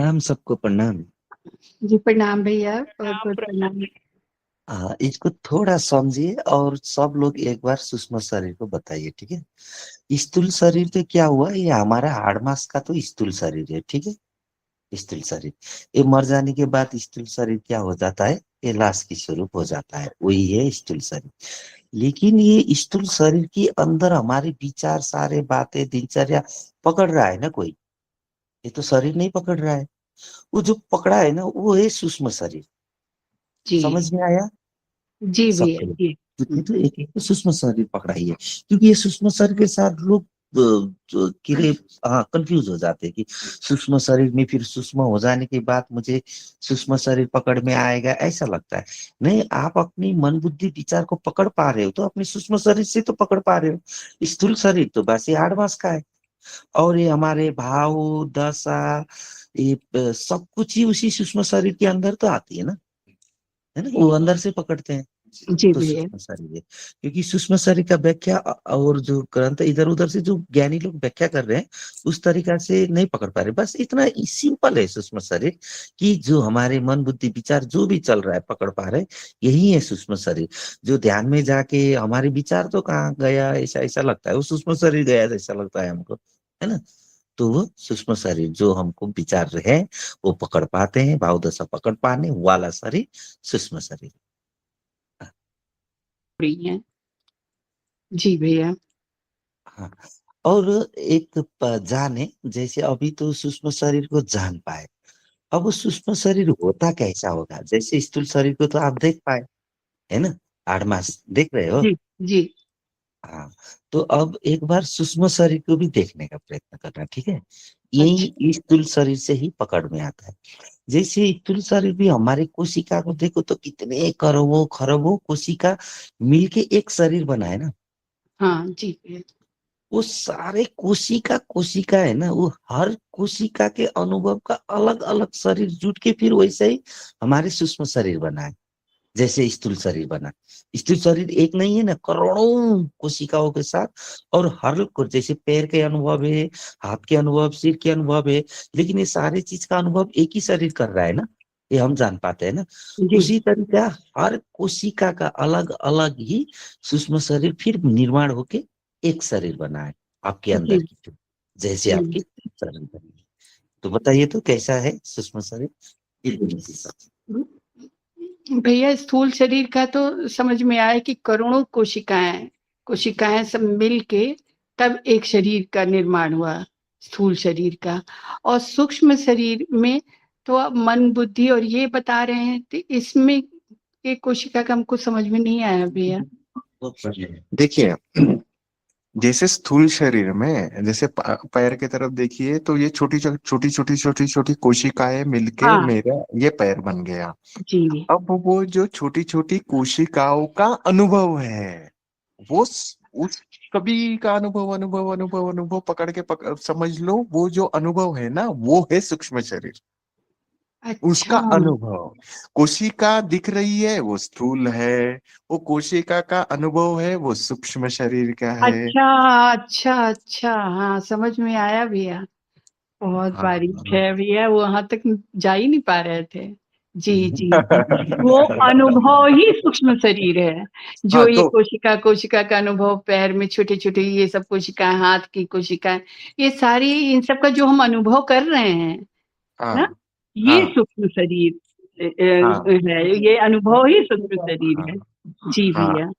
हम सबको प्रणाम। जी प्रणाम भैया, बहुत प्रणाम बहुत प्रणाम। प्रणाम। इसको थोड़ा समझिए और सब लोग एक बार सूक्ष्म शरीर को बताइए, ठीक है। स्थूल शरीर तो क्या हुआ, ये हमारा हाड़ मास का तो स्थूल शरीर है, ठीक है। स्थूल शरीर ये मर जाने के बाद स्थूल शरीर क्या हो जाता है, ये लाश की स्वरूप हो जाता है, वही है स्थूल शरीर। लेकिन ये स्थूल शरीर के अंदर हमारे विचार, सारे बातें, दिनचर्या पकड़ रहा है ना कोई। ये तो शरीर नहीं पकड़ रहा है। वो जो पकड़ा है ना, वो है सूक्ष्म शरीर। समझ जी में आया जी भैया सबको। जी। क्योंकि तो एक एक सूक्ष्म शरीर पकड़ाई है, क्योंकि ये सूक्ष्म शरीर के साथ लोग जो कीड़े, हाँ, कंफ्यूज हो जाते हैं कि सूक्ष्म शरीर में फिर सूक्ष्म हो जाने के बाद मुझे सूक्ष्म शरीर पकड़ में आएगा, ऐसा लगता है। नहीं, आप अपनी मन बुद्धि विचार को पकड़ पा रहे हो तो अपने सूक्ष्म शरीर से तो पकड़ पा रहे हो। स्थूल शरीर तो बस ये आठ मास का है। और ये हमारे भाव, दशा, ये सब कुछ ही उसी सूक्ष्म शरीर के अंदर तो आती है ना, वो अंदर से पकड़ते हैं। जी तो भैया। सूक्ष्म शरीर है, क्योंकि सूक्ष्म शरीर का व्याख्या और जो ग्रंथ इधर उधर से जो ज्ञानी लोग व्याख्या कर रहे हैं उस तरीका से नहीं पकड़ पा रहे। बस इतना सिंपल है सूक्ष्म शरीर, कि जो हमारे मन बुद्धि विचार जो भी चल रहा है पकड़ पा रहे हैं, यही है सूक्ष्म शरीर। जो ध्यान में जाके हमारे विचार तो कहाँ गया, ऐसा ऐसा लगता है, वो सूक्ष्म शरीर गया ऐसा लगता है हमको, है ना। तो वो सूक्ष्म शरीर जो हमको विचार है वो पकड़ पाते हैं, भाव दशा पकड़ पाने वाला शरीर सूक्ष्म शरीर। रही हैं। जी भैया। हाँ। और एक जाने, जैसे अभी तो सूक्ष्म शरीर को जान पाए, अब वो सूक्ष्म शरीर होता कैसा होगा। जैसे स्थूल शरीर को तो आप देख पाए, है ना, 8 मास देख रहे हो। जी जी। हाँ। तो अब एक बार सूक्ष्म शरीर को भी देखने का प्रयत्न करना, ठीक है। अच्छा। यही स्थूल शरीर से ही पकड़ में आता है। जैसे स्थूल शरीर भी हमारे कोशिका को देखो तो कितने करोड़ों खरबों कोशिका मिलके एक शरीर बना है ना। हाँ जी भैया। वो सारे कोशिका कोशिका है ना, वो हर कोशिका के अनुभव का अलग अलग शरीर जुट के फिर वैसे ही हमारे सूक्ष्म शरीर बना है। जैसे स्थूल शरीर बना, स्थूल शरीर एक नहीं है ना, करोड़ों कोशिकाओं के साथ। और हर को जैसे पैर के अनुभव है, हाथ के अनुभव, सिर के अनुभव है, लेकिन ये सारी चीज का अनुभव एक ही शरीर कर रहा है ना, ये हम जान पाते हैं ना। जी उसी तरीका हर कोशिका का अलग अलग ही सूक्ष्म शरीर फिर निर्माण होके एक शरीर बना है आपके अंदर जी की तो, जैसे जी। आपकी शरीर बनी है। तो बताइए तो कैसा है सूक्ष्म शरीर। भैया स्थूल शरीर का तो समझ में आया कि करोड़ों कोशिकाएं कोशिकाएं सब मिल के तब एक शरीर का निर्माण हुआ, स्थूल शरीर का। और सूक्ष्म शरीर में तो आप मन बुद्धि और ये बता रहे हैं, तो इसमें ये कोशिका का हमको समझ में नहीं आया भैया। देखिए, जैसे स्थूल शरीर में जैसे पैर की तरफ देखिए तो ये छोटी छोटी छोटी छोटी छोटी कोशिकाएं मिलके हाँ मेरा ये पैर बन गया। जी। अब वो जो छोटी छोटी कोशिकाओं का अनुभव है, वो उस कभी का अनुभव अनुभव अनुभव अनुभव पकड़ के समझ लो, वो जो अनुभव है ना वो है सूक्ष्म शरीर। अच्छा उसका अनुभव, कोशिका दिख रही है वो स्थूल है, वो कोशिका का अनुभव है वो सूक्ष्म शरीर का है। अच्छा अच्छा अच्छा, हाँ समझ में आया भैया। बहुत बारीक हाँ। है भैया, वो वहां तक जा ही नहीं पा रहे थे। जी जी जी। वो अनुभव ही सूक्ष्म शरीर है, हाँ जो ये तो कोशिका कोशिका का अनुभव, पैर में छोटे छोटे ये सब कोशिकाएं, हाथ की कोशिकाएं, ये सारी इन सब का जो हम अनुभव कर रहे हैं ना, हाँ ये हाँ सूक्ष्म शरीर हाँ है। ये अनुभव ही सूक्ष्म शरीर हाँ है। जी हाँ। भैया।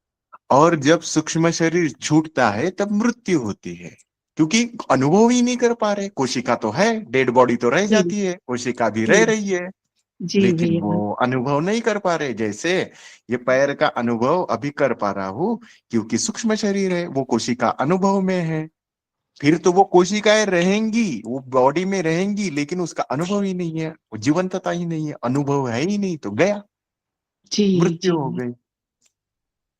और जब सूक्ष्म शरीर छूटता है तब मृत्यु होती है, क्योंकि अनुभव ही नहीं कर पा रहे। कोशिका तो है, डेड बॉडी तो रह जी जाती है, कोशिका भी जी रह रही है, जी लेकिन भैया। वो अनुभव नहीं कर पा रहे। जैसे ये पैर का अनुभव अभी कर पा रहा हूं क्योंकि सूक्ष्म शरीर है, वो कोशिका अनुभव में है। फिर तो वो कोशिकाएं रहेंगी, वो बॉडी में रहेंगी, लेकिन उसका अनुभव ही नहीं है, वो जीवंतता ही नहीं है, अनुभव है ही नहीं, तो गया, जी मृत्यु जी हो गई।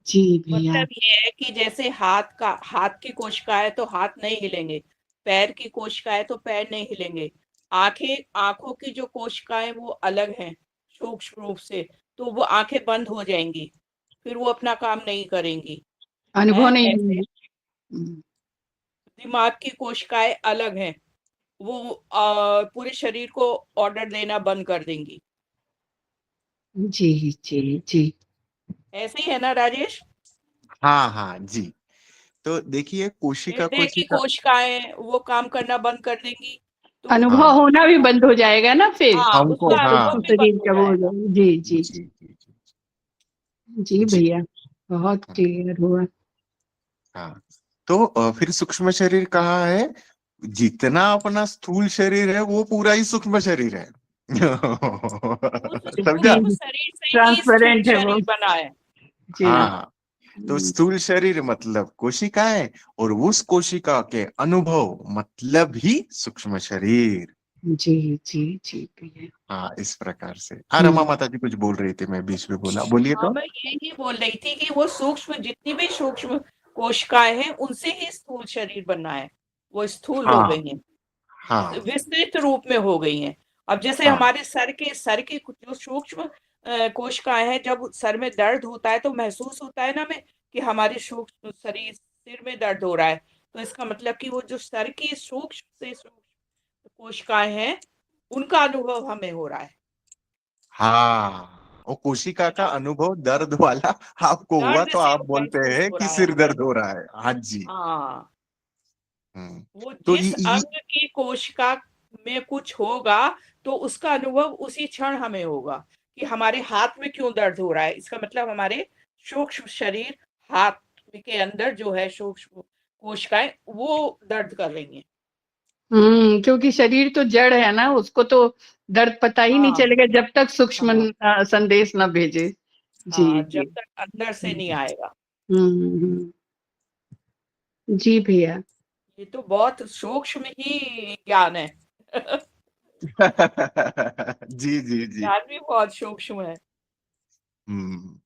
जी भैया। मतलब ये है कि जैसे हाथ की कोशिकाएं तो हाथ नहीं हिलेंगे, पैर की कोशिकाएं तो पैर नहीं हिलेंगे, आंखों की जो कोशिकाएं वो अलग हैं सूक्ष्म रूप से, तो वो आंखें बंद हो जाएंगी, फिर वो अपना काम नहीं करेंगी। अनुभव है नहीं ऐसे होंगे। हम्म। दिमाग की कोशिकाएं अलग हैं, वो पूरे शरीर को ऑर्डर देना बंद कर देंगी। जी जी जी। ऐसे ही है ना राजेश? हाँ हाँ जी। तो देखिए कोशिका हृदय की कोशिका, कोशिकाएं वो काम करना बंद कर देंगी, तो अनुभव हाँ होना भी बंद हो जाएगा ना फिर। हाँ, हमको, उसका उसको हाँ अनुभव भी शरीर बंद हो का वो हो जाएगा। जाएगा। जी जी जी जी जी जी जी, भैया, बहुत हाँ क्लियर हुआ। हाँ। तो फिर सूक्ष्म शरीर कहाँ है? जितना अपना स्थूल शरीर है वो पूरा ही सूक्ष्म शरीर है। वो समझा? सूक्ष्म शरीर से ही स्थूल ट्रांसपेरेंट है वो। शरीर बना है। जी। हाँ, तो स्थूल शरीर मतलब कोशिकाएं, और उस कोशिका के अनुभव मतलब ही सूक्ष्म शरीर। जी जी जी भैया। हाँ, इस प्रकार से। हाँ, रमा माता जी कुछ बोल रही थी, मैं बीच में बोला, बोलिए हाँ, तो। मैं यही बोल रही थी कि वो सूक्ष्म जितनी भी सूक्ष्म कोशिकाएं हैं उनसे ही स्थूल शरीर बनना है। वो स्थूल हो हाँ गई हैं, हाँ विस्तृत रूप में हो गई हैं। अब जैसे हाँ हमारे सर की कुछ जो सूक्ष्म कोशिकाएं हैं, जब सर में दर्द होता है तो महसूस होता है ना हमें कि हमारे सूक्ष्म शरीर सिर में दर्द हो रहा है। तो इसका मतलब कि वो जो सर की सूक्ष्म से सूक्ष्म कोशिकाएं हैं उनका अनुभव हमें हो रहा है। हाँ, वो कोशिका का अनुभव दर्द वाला आपको हुआ दर्द तो से आप बोलते महसूस हैं हो कि रहा है सिर हमें। दर्द हो रहा है। हाँ जी। हाँ, हम्म। वो तो जिस अंग की कोशिका में कुछ होगा तो उसका अनुभव उसी क्षण हमें होगा कि हमारे हाथ में क्यों दर्द हो रहा है। इसका मतलब हमारे सूक्ष्म शरीर, हाथ के अंदर जो है सूक्ष्म कोशिकाएं वो दर्द कर रही हैं। क्योंकि शरीर तो जड़ है ना, उसको तो दर्द पता ही नहीं हाँ चलेगा जब तक सूक्ष्म हाँ संदेश न भेजे। जी हाँ, जी। जब तक अंदर से नहीं आएगा। हम्म। जी भैया। ये तो बहुत सूक्ष्म ही ज्ञान है। जी जी जी। ज्ञान भी बहुत सूक्ष्म है। हम्म।